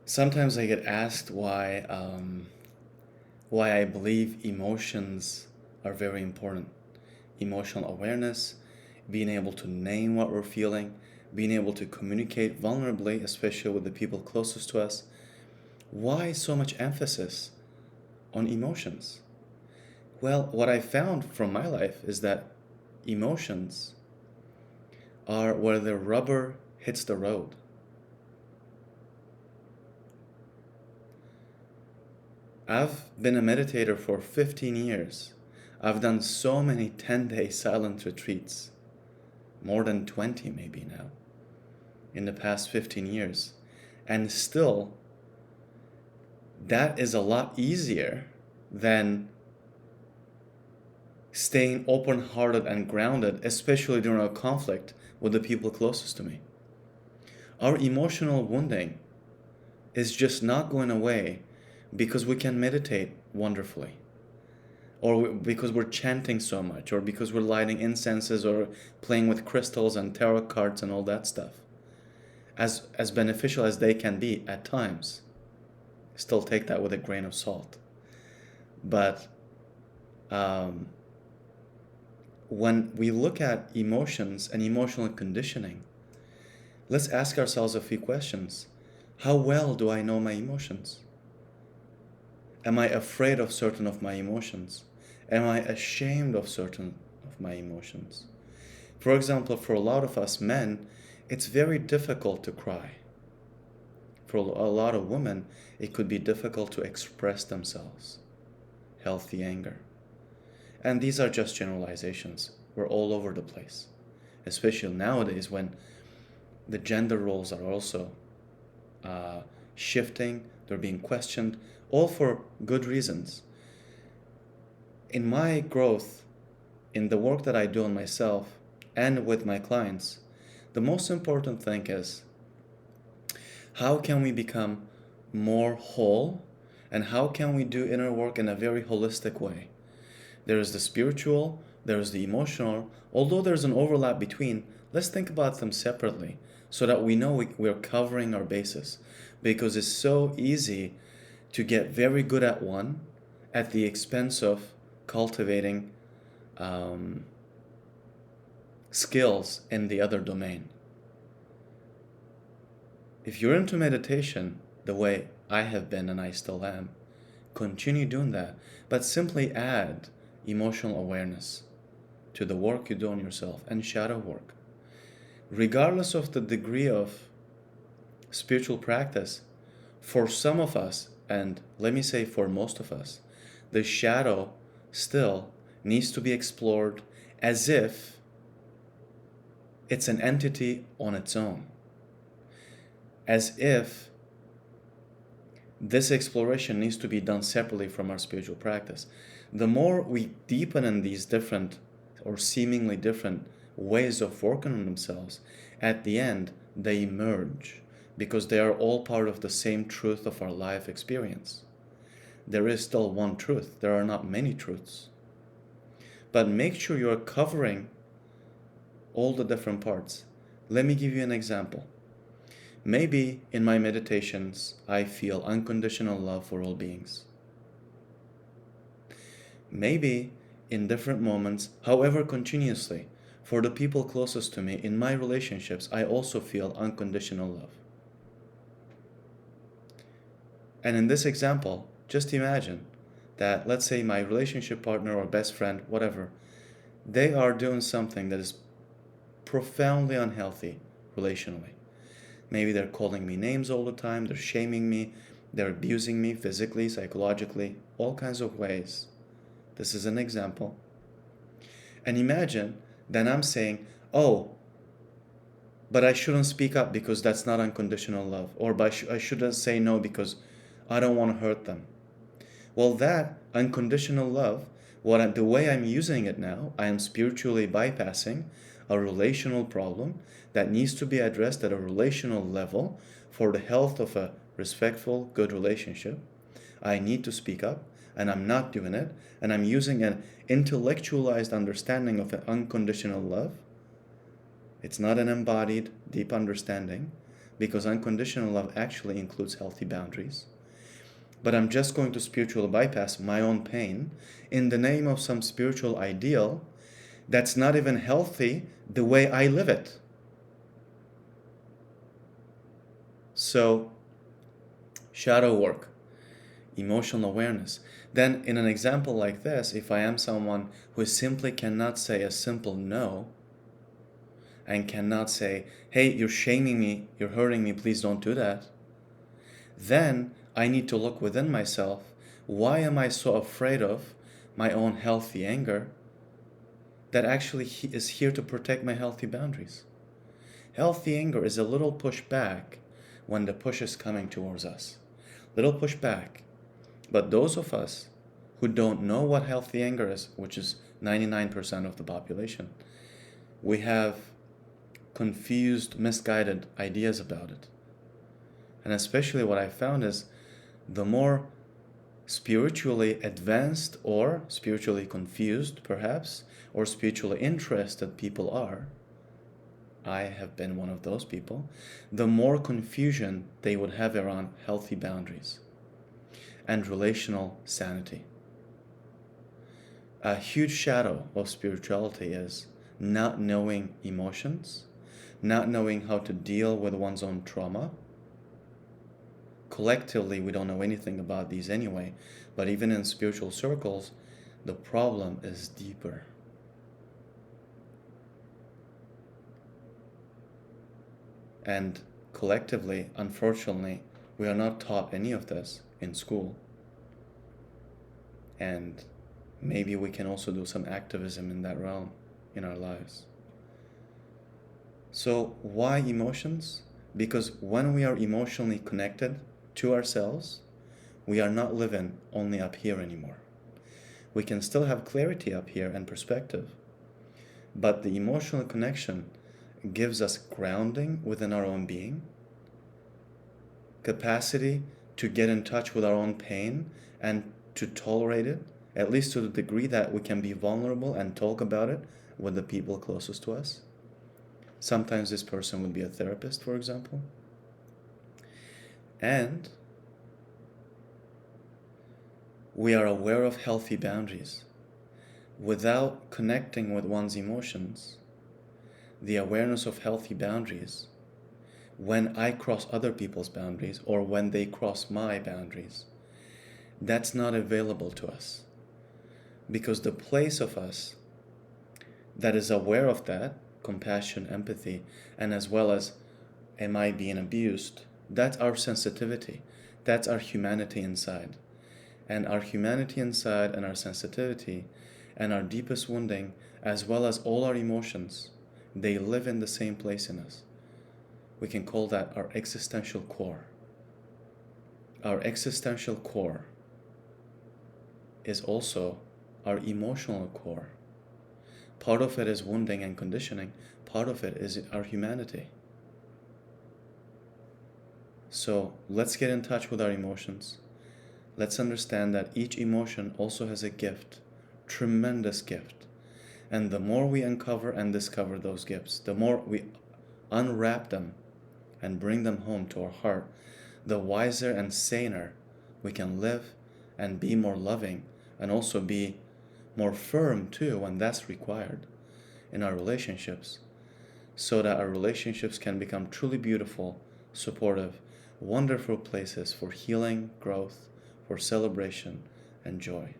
Sometimes I get asked why I believe emotions are very important. Emotional awareness, being able to name what we're feeling, being able to communicate vulnerably, especially with the people closest to us. Why so much emphasis on emotions? Well, what I found from my life is that emotions are where the rubber hits the road. I've been a meditator for 15 years. I've done so many 10-day silent retreats, more than 20 maybe now, in the past 15 years. And still, that is a lot easier than staying open hearted and grounded, especially during a conflict with the people closest to me. Our emotional wounding is just not going away because we can meditate wonderfully, or because we're chanting so much, or because we're lighting incenses, or playing with crystals and tarot cards and all that stuff. As beneficial as they can be at times, still take that with a grain of salt. But um, when we look at emotions and emotional conditioning, let's ask ourselves a few questions. How well do I know my emotions? Am I afraid of certain of my emotions? Am I ashamed of certain of my emotions? For example, for a lot of us men, it's very difficult to cry. For a lot of women, it could be difficult to express themselves. Healthy anger. And these are just generalizations. We're all over the place. Especially nowadays when the gender roles are also shifting, they're being questioned, all for good reasons. In my growth, in the work that I do on myself and with my clients, the most important thing is how can we become more whole, and how can we do inner work in a very holistic way? There is the spiritual, there is the emotional. Although there's an overlap between, let's think about them separately so that we know we're covering our bases. Because it's so easy to get very good at one at the expense of cultivating skills in the other domain. If you're into meditation the way I have been and I still am, continue doing that, but simply add emotional awareness to the work you do on yourself and shadow work. Regardless of the degree of spiritual practice, for some of us, and let me say for most of us, the shadow still needs to be explored as if it's an entity on its own. As if this exploration needs to be done separately from our spiritual practice. The more we deepen in these different or seemingly different ways of working on themselves, at the end they merge because they are all part of the same truth of our life experience. There is still one truth. There are not many truths. But make sure you're covering all the different parts. Let me give you an example. Maybe in my meditations, I feel unconditional love for all beings. Maybe in different moments, however continuously, for the people closest to me, in my relationships, I also feel unconditional love. And in this example, just imagine that, let's say my relationship partner or best friend, whatever, they are doing something that is profoundly unhealthy relationally. Maybe they're calling me names all the time, they're shaming me, they're abusing me physically, psychologically, all kinds of ways. This is an example. And imagine that I'm saying, oh, but I shouldn't speak up because that's not unconditional love. Or I shouldn't say no because I don't want to hurt them. Well, that unconditional love, the way I'm using it now, I am spiritually bypassing a relational problem that needs to be addressed at a relational level for the health of a respectful, good relationship. I need to speak up, and I'm not doing it, and I'm using an intellectualized understanding of an unconditional love. It's not an embodied, deep understanding, because unconditional love actually includes healthy boundaries. But I'm just going to spiritually bypass my own pain in the name of some spiritual ideal that's not even healthy the way I live it. So, shadow work, emotional awareness. Then, in an example like this, if I am someone who simply cannot say a simple no, and cannot say, hey, you're shaming me, you're hurting me, please don't do that, then I need to look within myself. Why am I so afraid of my own healthy anger that actually is here to protect my healthy boundaries? Healthy anger is a little push back when the push is coming towards us. Little push back. But those of us who don't know what healthy anger is, which is 99% of the population, we have confused, misguided ideas about it. And especially what I found is the more spiritually advanced or spiritually confused, perhaps, or spiritually interested people are, I have been one of those people, the more confusion they would have around healthy boundaries and relational sanity. A huge shadow of spirituality is not knowing emotions, not knowing how to deal with one's own trauma. Collectively, we don't know anything about these anyway, but even in spiritual circles, the problem is deeper. And collectively, unfortunately, we are not taught any of this in school. And maybe we can also do some activism in that realm in our lives. So why emotions? Because when we are emotionally connected to ourselves, we are not living only up here anymore. We can still have clarity up here and perspective, but the emotional connection gives us grounding within our own being, capacity to get in touch with our own pain and to tolerate it, at least to the degree that we can be vulnerable and talk about it with the people closest to us. Sometimes this person would be a therapist, for example. And we are aware of healthy boundaries. Without connecting with one's emotions, the awareness of healthy boundaries, when I cross other people's boundaries or when they cross my boundaries, that's not available to us. Because the place of us that is aware of that, compassion, empathy, and as well as, am I being abused? That's our sensitivity. That's our humanity inside. And our humanity inside and our sensitivity and our deepest wounding, as well as all our emotions, they live in the same place in us. We can call that our existential core. Our existential core is also our emotional core. Part of it is wounding and conditioning. Part of it is our humanity. So let's get in touch with our emotions. Let's understand that each emotion also has a gift, tremendous gift. And the more we uncover and discover those gifts, the more we unwrap them and bring them home to our heart, the wiser and saner we can live and be more loving and also be more firm too when that's required in our relationships, so that our relationships can become truly beautiful, supportive, wonderful places for healing, growth, for celebration and joy.